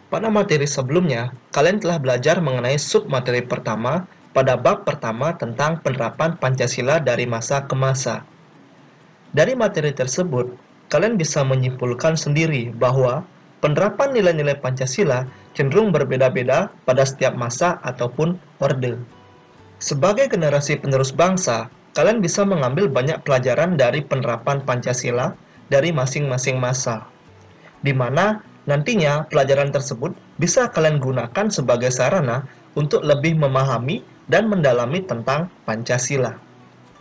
Pada materi sebelumnya, kalian telah belajar mengenai submateri pertama pada bab pertama tentang penerapan Pancasila dari masa ke masa. Dari materi tersebut, kalian bisa menyimpulkan sendiri bahwa penerapan nilai-nilai Pancasila cenderung berbeda-beda pada setiap masa ataupun orde. Sebagai generasi penerus bangsa, kalian bisa mengambil banyak pelajaran dari penerapan Pancasila dari masing-masing masa, di mana nantinya pelajaran tersebut bisa kalian gunakan sebagai sarana untuk lebih memahami dan mendalami tentang Pancasila.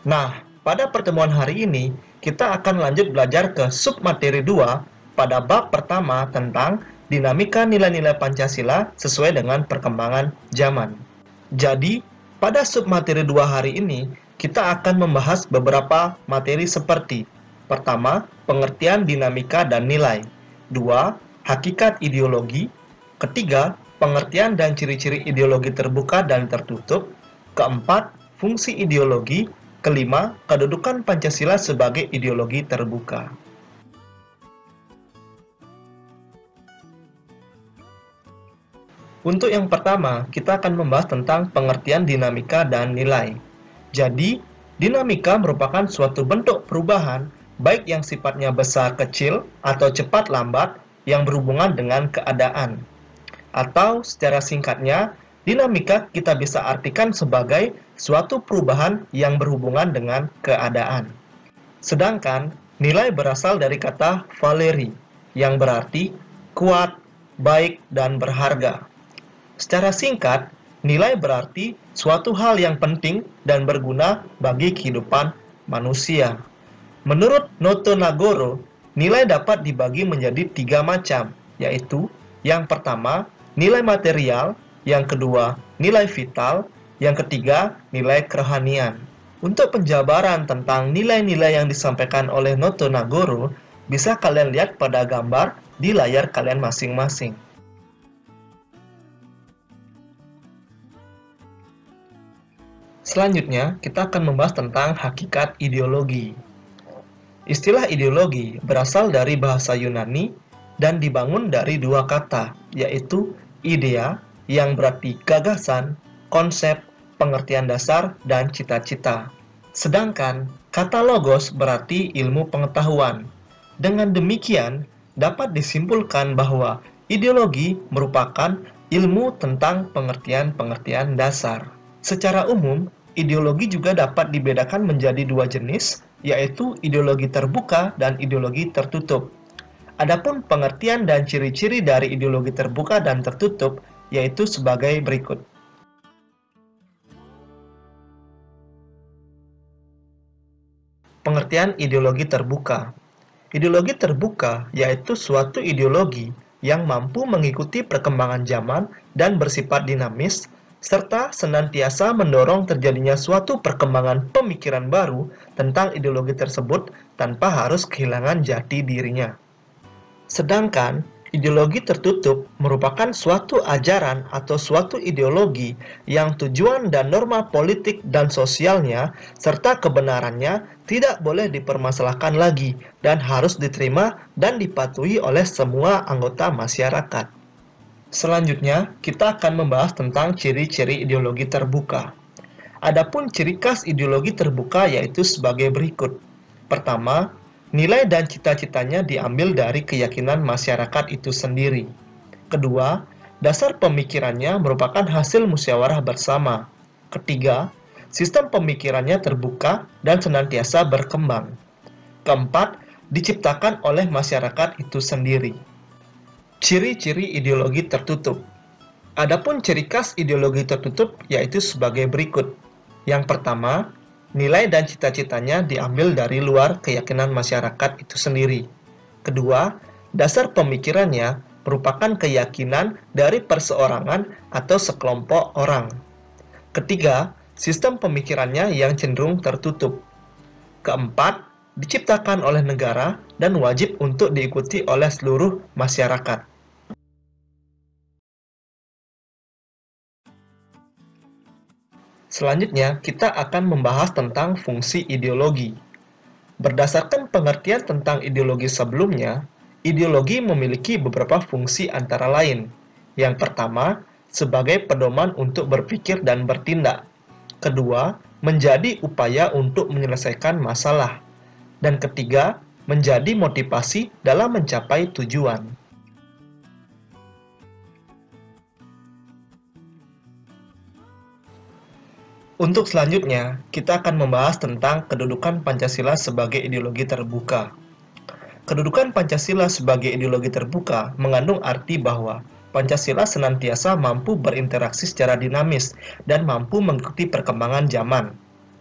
Nah, pada pertemuan hari ini, kita akan lanjut belajar ke submateri 2 pada bab pertama tentang dinamika nilai-nilai Pancasila sesuai dengan perkembangan zaman. Jadi, pada submateri 2 hari ini, kita akan membahas beberapa materi seperti: pertama, pengertian dinamika dan nilai; dua, hakikat ideologi; ketiga, pengertian dan ciri-ciri ideologi terbuka dan tertutup; keempat, fungsi ideologi; kelima, kedudukan Pancasila sebagai ideologi terbuka. Untuk yang pertama, kita akan membahas tentang pengertian dinamika dan nilai. Jadi, dinamika merupakan suatu bentuk perubahan, baik yang sifatnya besar kecil atau cepat lambat, yang berhubungan dengan keadaan. Atau secara singkatnya, dinamika kita bisa artikan sebagai suatu perubahan yang berhubungan dengan keadaan. Sedangkan nilai berasal dari kata valeri, yang berarti kuat, baik, dan berharga. Secara singkat, nilai berarti suatu hal yang penting dan berguna bagi kehidupan manusia. Menurut Noto Nagoro, nilai dapat dibagi menjadi 3 macam, yaitu yang pertama, nilai material; yang kedua, nilai vital; yang ketiga, nilai kerohanian. Untuk penjabaran tentang nilai-nilai yang disampaikan oleh Noto Nagoro, bisa kalian lihat pada gambar di layar kalian masing-masing. Selanjutnya, kita akan membahas tentang hakikat ideologi. Istilah ideologi berasal dari bahasa Yunani dan dibangun dari 2 kata, yaitu idea, yang berarti gagasan, konsep, pengertian dasar, dan cita-cita. Sedangkan kata logos berarti ilmu pengetahuan. Dengan demikian, dapat disimpulkan bahwa ideologi merupakan ilmu tentang pengertian-pengertian dasar. Secara umum, ideologi juga dapat dibedakan menjadi 2 jenis, yaitu ideologi terbuka dan ideologi tertutup. Adapun pengertian dan ciri-ciri dari ideologi terbuka dan tertutup yaitu sebagai berikut. Pengertian ideologi terbuka. Ideologi terbuka yaitu suatu ideologi yang mampu mengikuti perkembangan zaman dan bersifat dinamis, serta senantiasa mendorong terjadinya suatu perkembangan pemikiran baru tentang ideologi tersebut tanpa harus kehilangan jati dirinya. Sedangkan ideologi tertutup merupakan suatu ajaran atau suatu ideologi yang tujuan dan norma politik dan sosialnya serta kebenarannya tidak boleh dipermasalahkan lagi dan harus diterima dan dipatuhi oleh semua anggota masyarakat. Selanjutnya, kita akan membahas tentang ciri-ciri ideologi terbuka. Adapun ciri khas ideologi terbuka yaitu sebagai berikut. Pertama, nilai dan cita-citanya diambil dari keyakinan masyarakat itu sendiri. Kedua, dasar pemikirannya merupakan hasil musyawarah bersama. Ketiga, sistem pemikirannya terbuka dan senantiasa berkembang. Keempat, diciptakan oleh masyarakat itu sendiri. Ciri-ciri ideologi tertutup. Adapun ciri khas ideologi tertutup yaitu sebagai berikut. Yang pertama, nilai dan cita-citanya diambil dari luar keyakinan masyarakat itu sendiri. Kedua, dasar pemikirannya merupakan keyakinan dari perseorangan atau sekelompok orang. Ketiga, sistem pemikirannya yang cenderung tertutup. Keempat, diciptakan oleh negara dan wajib untuk diikuti oleh seluruh masyarakat. Selanjutnya, kita akan membahas tentang fungsi ideologi. Berdasarkan pengertian tentang ideologi sebelumnya, ideologi memiliki beberapa fungsi antara lain, Yang pertama, sebagai pedoman untuk berpikir dan bertindak. Kedua, menjadi upaya untuk menyelesaikan masalah. Dan ketiga, menjadi motivasi dalam mencapai tujuan. Untuk selanjutnya, kita akan membahas tentang kedudukan Pancasila sebagai ideologi terbuka. Kedudukan Pancasila sebagai ideologi terbuka mengandung arti bahwa Pancasila senantiasa mampu berinteraksi secara dinamis dan mampu mengikuti perkembangan zaman.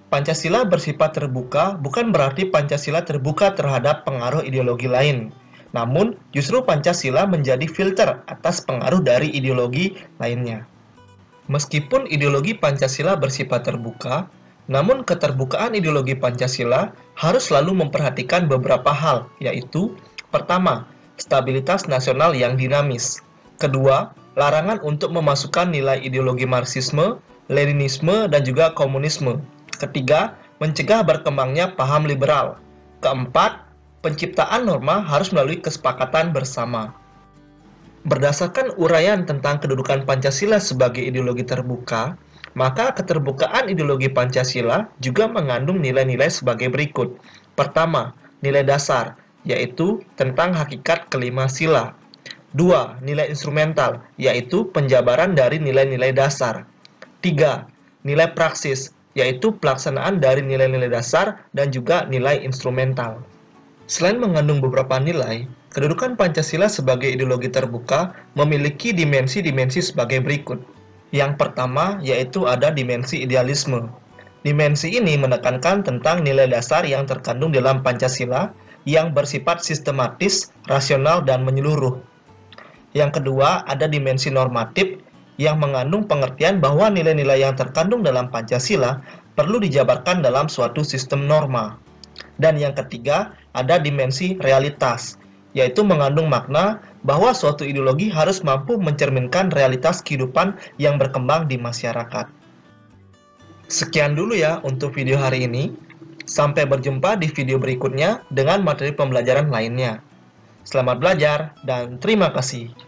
Pancasila bersifat terbuka bukan berarti Pancasila terbuka terhadap pengaruh ideologi lain. Namun, justru Pancasila menjadi filter atas pengaruh dari ideologi lainnya. Meskipun ideologi Pancasila bersifat terbuka, namun keterbukaan ideologi Pancasila harus selalu memperhatikan beberapa hal, yaitu: pertama, stabilitas nasional yang dinamis. Kedua, larangan untuk memasukkan nilai ideologi Marxisme, Leninisme, dan juga komunisme. Ketiga, mencegah berkembangnya paham liberal. Keempat, penciptaan norma harus melalui kesepakatan bersama. Berdasarkan uraian tentang kedudukan Pancasila sebagai ideologi terbuka, maka keterbukaan ideologi Pancasila juga mengandung nilai-nilai sebagai berikut. Pertama, nilai dasar, yaitu tentang hakikat kelima sila. Dua, nilai instrumental, yaitu penjabaran dari nilai-nilai dasar. Tiga, nilai praksis, yaitu pelaksanaan dari nilai-nilai dasar dan juga nilai instrumental. Selain mengandung beberapa nilai, kedudukan Pancasila sebagai ideologi terbuka memiliki dimensi-dimensi sebagai berikut. Yang pertama yaitu ada dimensi idealisme. Dimensi ini menekankan tentang nilai dasar yang terkandung dalam Pancasila yang bersifat sistematis, rasional, dan menyeluruh. Yang kedua ada dimensi normatif yang mengandung pengertian bahwa nilai-nilai yang terkandung dalam Pancasila perlu dijabarkan dalam suatu sistem norma. Dan yang ketiga, ada dimensi realitas, yaitu mengandung makna bahwa suatu ideologi harus mampu mencerminkan realitas kehidupan yang berkembang di masyarakat. Sekian dulu ya untuk video hari ini. Sampai berjumpa di video berikutnya dengan materi pembelajaran lainnya. Selamat belajar dan terima kasih.